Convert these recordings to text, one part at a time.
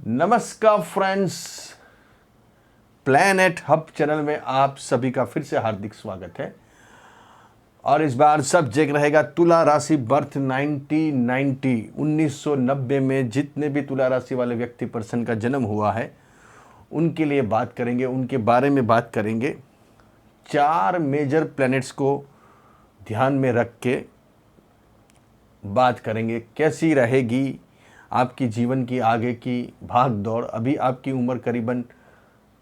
नमस्कार friends, planet hub channel में आप सभी का फिर से हार्दिक स्वागत है। और इस बार सब्जेक्ट रहेगा तुला राशि बर्थ 1990 में जितने भी तुला राशि वाले व्यक्ति पर्सन का जन्म हुआ है उनके लिए बात करेंगे, उनके बारे में बात करेंगे। 4 मेजर प्लैनेट्स को ध्यान में रख के बात करेंगे, कैसी रहेगी आपकी जीवन की आगे की भाग दौड़। अभी आपकी उम्र करीबन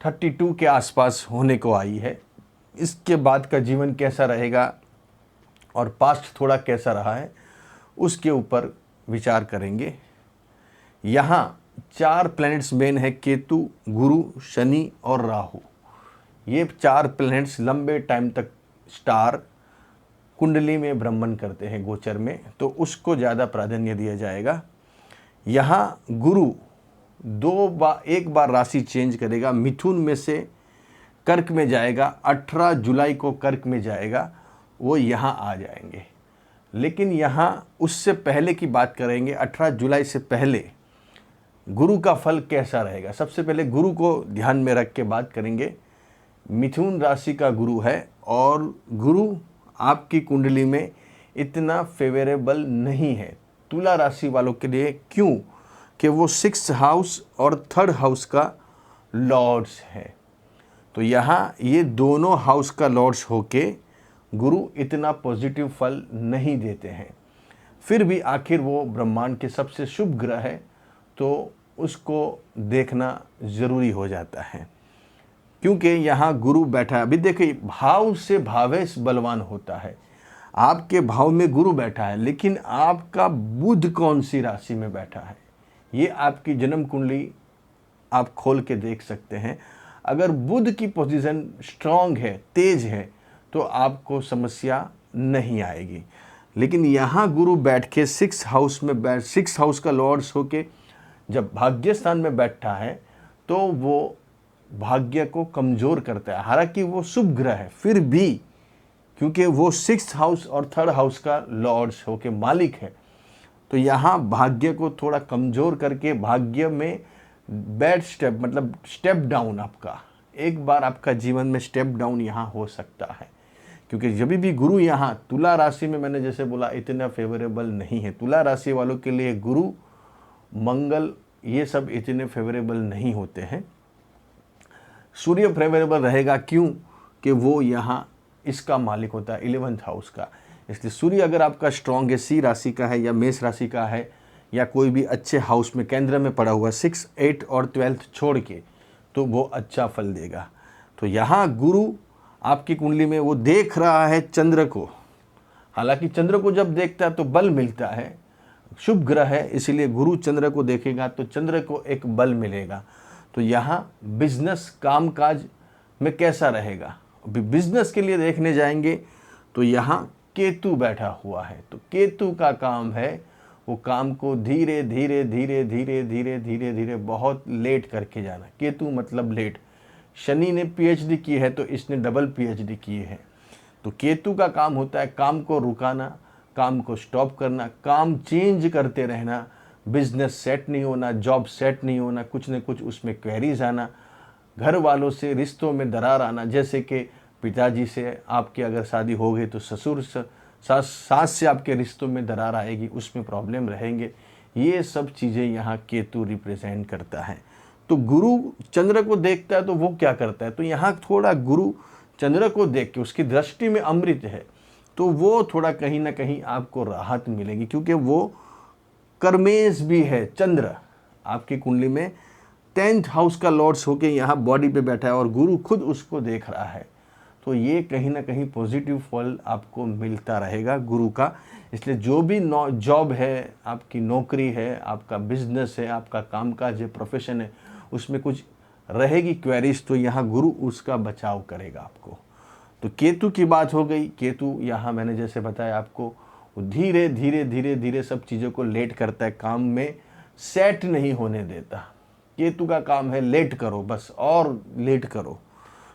32 के आसपास होने को आई है। इसके बाद का जीवन कैसा रहेगा और पास्ट थोड़ा कैसा रहा है उसके ऊपर विचार करेंगे। यहाँ 4 प्लैनेट्स मेन है, केतु, गुरु, शनि और राहु। ये 4 प्लैनेट्स लंबे टाइम तक स्टार कुंडली में भ्रमण करते हैं गोचर में, तो उसको ज़्यादा प्राधान्य दिया जाएगा। यहाँ गुरु एक बार राशि चेंज करेगा, मिथुन में से कर्क में जाएगा, 18 जुलाई को कर्क में जाएगा, वो यहाँ आ जाएंगे। लेकिन यहाँ उससे पहले की बात करेंगे, 18 जुलाई से पहले गुरु का फल कैसा रहेगा। सबसे पहले गुरु को ध्यान में रख के बात करेंगे। मिथुन राशि का गुरु है और गुरु आपकी कुंडली में इतना फेवरेबल नहीं है तुला राशि वालों के लिए। क्यों? कि वो 6th हाउस और 3rd हाउस का लॉर्ड्स है। तो यहाँ ये दोनों हाउस का लॉर्ड्स होके गुरु इतना पॉजिटिव फल नहीं देते हैं। फिर भी आखिर वो ब्रह्मांड के सबसे शुभ ग्रह है, तो उसको देखना ज़रूरी हो जाता है। क्योंकि यहाँ गुरु बैठा है। अभी देखिए, भाव से भावेश बलवान होता है। आपके भाव में गुरु बैठा है, लेकिन आपका बुध कौन सी राशि में बैठा है ये आपकी जन्म कुंडली आप खोल के देख सकते हैं। अगर बुध की पोजीशन स्ट्रांग है, तेज है, तो आपको समस्या नहीं आएगी। लेकिन यहाँ गुरु बैठ के 6 हाउस का लॉर्ड्स होके जब भाग्य स्थान में बैठा है तो वो भाग्य को कमज़ोर करता है। हालांकि वो शुभ ग्रह है, फिर भी क्योंकि वो 6th हाउस और 3rd हाउस का लॉर्ड्स होके मालिक है, तो यहाँ भाग्य को थोड़ा कमज़ोर करके भाग्य में बैड स्टेप, मतलब स्टेप डाउन, आपका एक बार आपका जीवन में स्टेप डाउन यहाँ हो सकता है। क्योंकि जब भी गुरु यहाँ तुला राशि में, मैंने जैसे बोला, इतना फेवरेबल नहीं है। तुला राशि वालों के लिए गुरु, मंगल, ये सब इतने फेवरेबल नहीं होते हैं। सूर्य फेवरेबल रहेगा, क्यों कि वो यहाँ इसका मालिक होता है 11th हाउस का। इसलिए सूर्य अगर आपका स्ट्रॉन्ग है, सी राशि का है या मेष राशि का है या कोई भी अच्छे हाउस में केंद्र में पड़ा हुआ 6, 8 और 12th छोड़ के, तो वो अच्छा फल देगा। तो यहाँ गुरु आपकी कुंडली में वो देख रहा है चंद्र को। हालांकि चंद्र को जब देखता है तो बल मिलता है, शुभ ग्रह है, इसीलिए गुरु चंद्र को देखेगा तो चंद्र को एक बल मिलेगा। तो यहाँ बिजनेस, कामकाज में कैसा रहेगा, अभी बिजनेस के लिए देखने जाएंगे तो यहाँ केतु बैठा हुआ है। तो केतु का काम है वो काम को धीरे धीरे धीरे धीरे धीरे धीरे धीरे बहुत लेट करके जाना। केतु मतलब लेट। शनि ने पीएचडी की है तो इसने डबल पीएचडी की है। तो केतु का काम होता है काम को रुकाना, काम को स्टॉप करना, काम चेंज करते रहना, बिजनेस सेट नहीं होना, जॉब सेट नहीं होना, कुछ न कुछ उसमें क्वेरीज आना, घर वालों से रिश्तों में दरार आना। जैसे कि पिताजी से आपकी अगर शादी हो गई तो ससुर सास से आपके रिश्तों में दरार आएगी, उसमें प्रॉब्लम रहेंगे। ये सब चीज़ें यहाँ केतु रिप्रेजेंट करता है। तो गुरु चंद्र को देखता है तो वो क्या करता है, तो यहाँ थोड़ा गुरु चंद्र को देख के, उसकी दृष्टि में अमृत है, तो वो थोड़ा कहीं ना कहीं आपको राहत मिलेगी। क्योंकि वो कर्मेश भी है। चंद्र आपकी कुंडली में 10th हाउस का लॉर्ड्स होके यहाँ बॉडी पे बैठा है और गुरु खुद उसको देख रहा है। तो ये कहीं ना कहीं पॉजिटिव फल आपको मिलता रहेगा गुरु का। इसलिए जो भी जॉब है, आपकी नौकरी है, आपका बिजनेस है, आपका कामकाज है, प्रोफेशन है, उसमें कुछ रहेगी क्वेरीज, तो यहाँ गुरु उसका बचाव करेगा आपको। तो केतु की बात हो गई। केतु यहाँ मैंने जैसे बताया आपको, धीरे धीरे धीरे धीरे सब चीज़ों को लेट करता है, काम में सेट नहीं होने देता। केतु का काम है लेट करो, बस और लेट करो।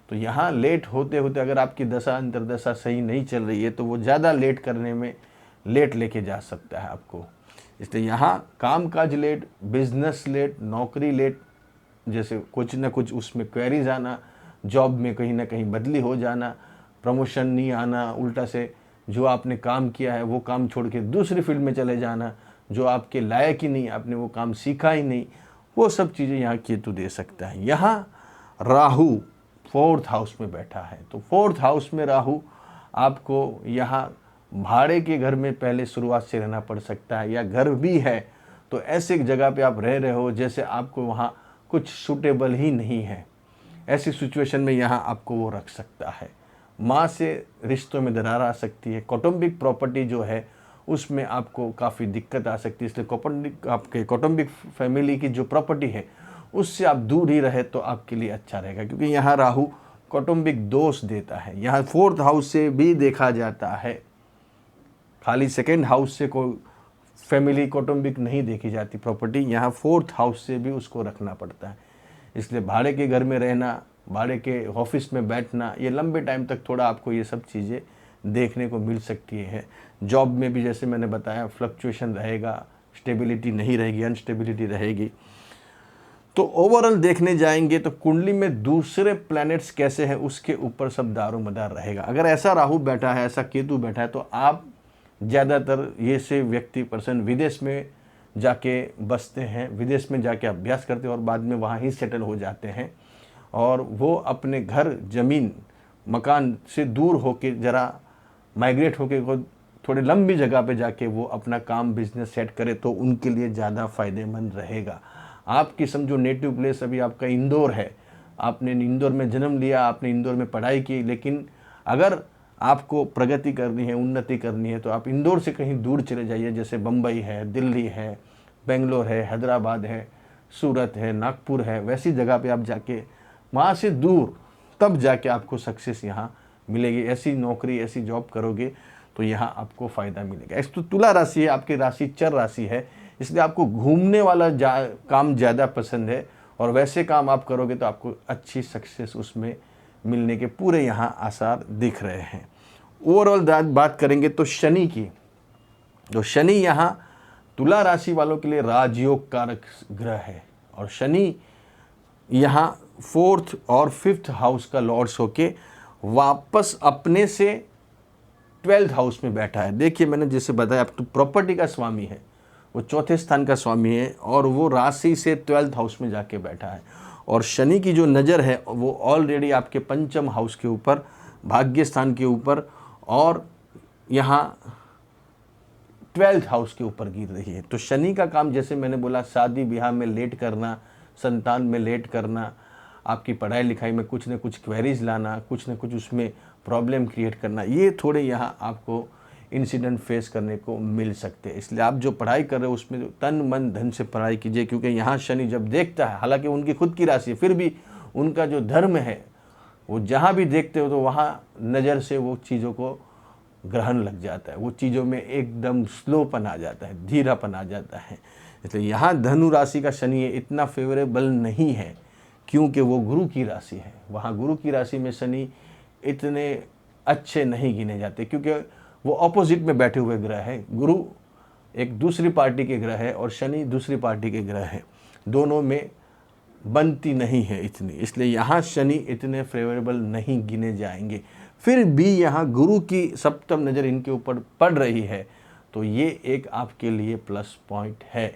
तो यहाँ लेट होते होते अगर आपकी दशा अंतर्दशा सही नहीं चल रही है तो वो ज़्यादा लेट करने में लेट लेके जा सकता है आपको। इसलिए यहाँ कामकाज लेट, बिजनेस लेट, नौकरी लेट, जैसे कुछ ना कुछ उसमें क्वेरीज आना, जॉब में कहीं ना कहीं बदली हो जाना, प्रमोशन नहीं आना, उल्टा से जो आपने काम किया है वो काम छोड़ के दूसरी फील्ड में चले जाना, जो आपके लायक ही नहीं, आपने वो काम सीखा ही नहीं, वो सब चीज़ें यहाँ केतु दे सकता है। यहाँ राहु 4th हाउस में बैठा है, तो 4th हाउस में राहु आपको यहाँ भाड़े के घर में पहले शुरुआत से रहना पड़ सकता है, या घर भी है तो ऐसे जगह पे आप रह रहे हो जैसे आपको वहाँ कुछ सूटेबल ही नहीं है, ऐसी सिचुएशन में यहाँ आपको वो रख सकता है। माँ से रिश्तों में दरार आ सकती है, कौटुंबिक प्रॉपर्टी जो है उसमें आपको काफ़ी दिक्कत आ सकती है, इसलिए आपके कौटुंबिक फैमिली की जो प्रॉपर्टी है उससे आप दूर ही रहे तो आपके लिए अच्छा रहेगा, क्योंकि यहाँ राहु कौटुंबिक दोष देता है। यहाँ 4th हाउस से भी देखा जाता है, खाली 2nd हाउस से कोई फैमिली कौटुंबिक नहीं देखी जाती प्रॉपर्टी, यहाँ 4th हाउस से भी उसको रखना पड़ता है। इसलिए भाड़े के घर में रहना, भाड़े के ऑफिस में बैठना, ये लंबे टाइम तक थोड़ा आपको ये सब चीज़ें देखने को मिल सकती है। जॉब में भी जैसे मैंने बताया फ्लक्चुएशन रहेगा, स्टेबिलिटी नहीं रहेगी, अनस्टेबिलिटी रहेगी। तो ओवरऑल देखने जाएंगे तो कुंडली में दूसरे प्लैनेट्स कैसे हैं उसके ऊपर सब दारोमदार रहेगा। अगर ऐसा राहु बैठा है, ऐसा केतु बैठा है, तो आप ज़्यादातर ये से व्यक्ति पर्सन विदेश में जाके बसते हैं, विदेश में जाके अभ्यास करते हैं और बाद में वहाँ ही सेटल हो जाते हैं, और वो अपने घर, ज़मीन, मकान से दूर होके ज़रा माइग्रेट होके को थोड़ी लंबी जगह पे जाके वो अपना काम बिजनेस सेट करे तो उनके लिए ज़्यादा फ़ायदेमंद रहेगा। आपकी समझो नेटिव प्लेस अभी आपका इंदौर है, आपने इंदौर में जन्म लिया, आपने इंदौर में पढ़ाई की, लेकिन अगर आपको प्रगति करनी है, उन्नति करनी है, तो आप इंदौर से कहीं दूर चले जाइए, जैसे बम्बई है, दिल्ली है, बेंगलोर है, हैदराबाद है, सूरत है, नागपुर है, वैसी जगह पे आप जाके वहाँ से दूर तब जाके आपको सक्सेस यहाँ मिलेगी। ऐसी नौकरी, ऐसी जॉब करोगे तो यहाँ आपको फ़ायदा मिलेगा। तो तुला राशि है, आपकी राशि चर राशि है, इसलिए आपको घूमने वाला काम ज़्यादा पसंद है, और वैसे काम आप करोगे तो आपको अच्छी सक्सेस उसमें मिलने के पूरे यहाँ आसार दिख रहे हैं। ओवरऑल बात करेंगे तो शनि की, तो शनि यहाँ तुला राशि वालों के लिए राजयोग कारक ग्रह है, और शनि यहाँ 4th और 5th हाउस का लॉर्ड्स होके वापस अपने से 12th हाउस में बैठा है। देखिए मैंने जैसे बताया, आप तो प्रॉपर्टी का स्वामी है, वो 4थे स्थान का स्वामी है, और वो राशि से 12th हाउस में जाके बैठा है, और शनि की जो नज़र है वो ऑलरेडी आपके 5th हाउस के ऊपर, भाग्य स्थान के ऊपर, और यहाँ 12th हाउस के ऊपर गिर रही है। तो शनि का काम जैसे मैंने बोला, शादी ब्याह में लेट करना, संतान में लेट करना, आपकी पढ़ाई लिखाई में कुछ न कुछ क्वेरीज लाना, कुछ न कुछ उसमें प्रॉब्लम क्रिएट करना, ये थोड़े यहाँ आपको इंसिडेंट फेस करने को मिल सकते हैं। इसलिए आप जो पढ़ाई कर रहे हो उसमें तन मन धन से पढ़ाई कीजिए, क्योंकि यहाँ शनि जब देखता है, हालांकि उनकी खुद की राशि है, फिर भी उनका जो धर्म है वो जहाँ भी देखते हो तो वहाँ नज़र से वो चीज़ों को ग्रहण लग जाता है, वो चीज़ों में एकदम स्लोपन आ जाता है, धीरापन आ जाता है। इसलिए यहाँ धनु राशि का शनि इतना फेवरेबल नहीं है, क्योंकि वो गुरु की राशि है। वहाँ गुरु की राशि में शनि इतने अच्छे नहीं गिने जाते, क्योंकि वो ऑपोजिट में बैठे हुए ग्रह है। गुरु एक दूसरी पार्टी के ग्रह है और शनि दूसरी पार्टी के ग्रह है, दोनों में बनती नहीं है इतनी, इसलिए यहाँ शनि इतने फेवरेबल नहीं गिने जाएंगे। फिर भी यहाँ गुरु की सप्तम नज़र इनके ऊपर पड़ रही है, तो ये एक आपके लिए प्लस पॉइंट है,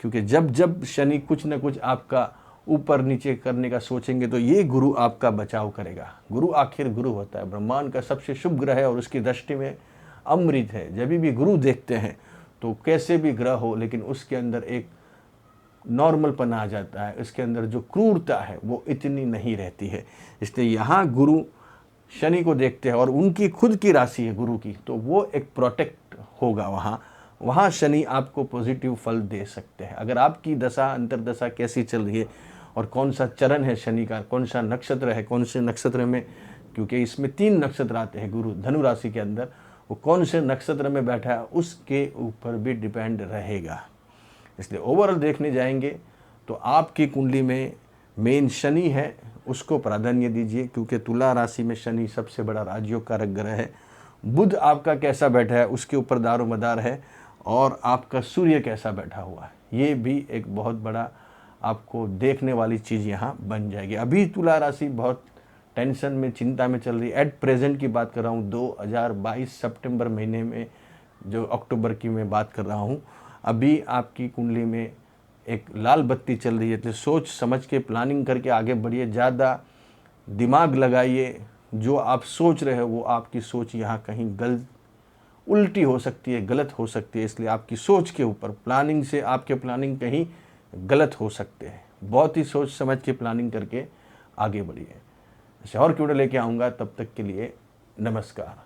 क्योंकि जब जब शनि कुछ न कुछ आपका ऊपर नीचे करने का सोचेंगे तो ये गुरु आपका बचाव करेगा। गुरु आखिर गुरु होता है, ब्रह्मांड का सबसे शुभ ग्रह है, और उसकी दृष्टि में अमृत है। जब भी गुरु देखते हैं तो कैसे भी ग्रह हो, लेकिन उसके अंदर एक नॉर्मलपन आ जाता है, इसके अंदर जो क्रूरता है वो इतनी नहीं रहती है। इसलिए यहाँ गुरु शनि को देखते हैं, और उनकी खुद की राशि है गुरु की, तो वो एक प्रोटेक्ट होगा वहाँ शनि आपको पॉजिटिव फल दे सकते हैं। अगर आपकी दशा अंतरदशा कैसी चल रही है, और कौन सा चरण है शनि का, कौन सा नक्षत्र है, कौन से नक्षत्र में, क्योंकि इसमें 3 नक्षत्र आते हैं गुरु धनु राशि के अंदर, वो कौन से नक्षत्र में बैठा है उसके ऊपर भी डिपेंड रहेगा। इसलिए ओवरऑल देखने जाएंगे तो आपकी कुंडली में मेन शनि है, उसको प्राधान्य दीजिए, क्योंकि तुला राशि में शनि सबसे बड़ा राजयोग कारक ग्रह है। बुध आपका कैसा बैठा है उसके ऊपर दारोमदार है, और आपका सूर्य कैसा बैठा हुआ है, ये भी एक बहुत बड़ा आपको देखने वाली चीज़ यहाँ बन जाएगी। अभी तुला राशि बहुत टेंशन में, चिंता में चल रही है। एट प्रेजेंट की बात कर रहा हूँ 2022 सितंबर महीने में, जो अक्टूबर की मैं बात कर रहा हूँ, अभी आपकी कुंडली में एक लाल बत्ती चल रही है। तो सोच समझ के प्लानिंग करके आगे बढ़िए, ज़्यादा दिमाग लगाइए। जो आप सोच रहे हो वो आपकी सोच यहाँ कहीं गलत, उल्टी हो सकती है, गलत हो सकती है। इसलिए आपकी सोच के ऊपर, प्लानिंग से आपके प्लानिंग कहीं गलत हो सकते हैं। बहुत ही सोच समझ के प्लानिंग करके आगे बढ़िए। ऐसे और वीडियो लेके आऊँगा, तब तक के लिए नमस्कार।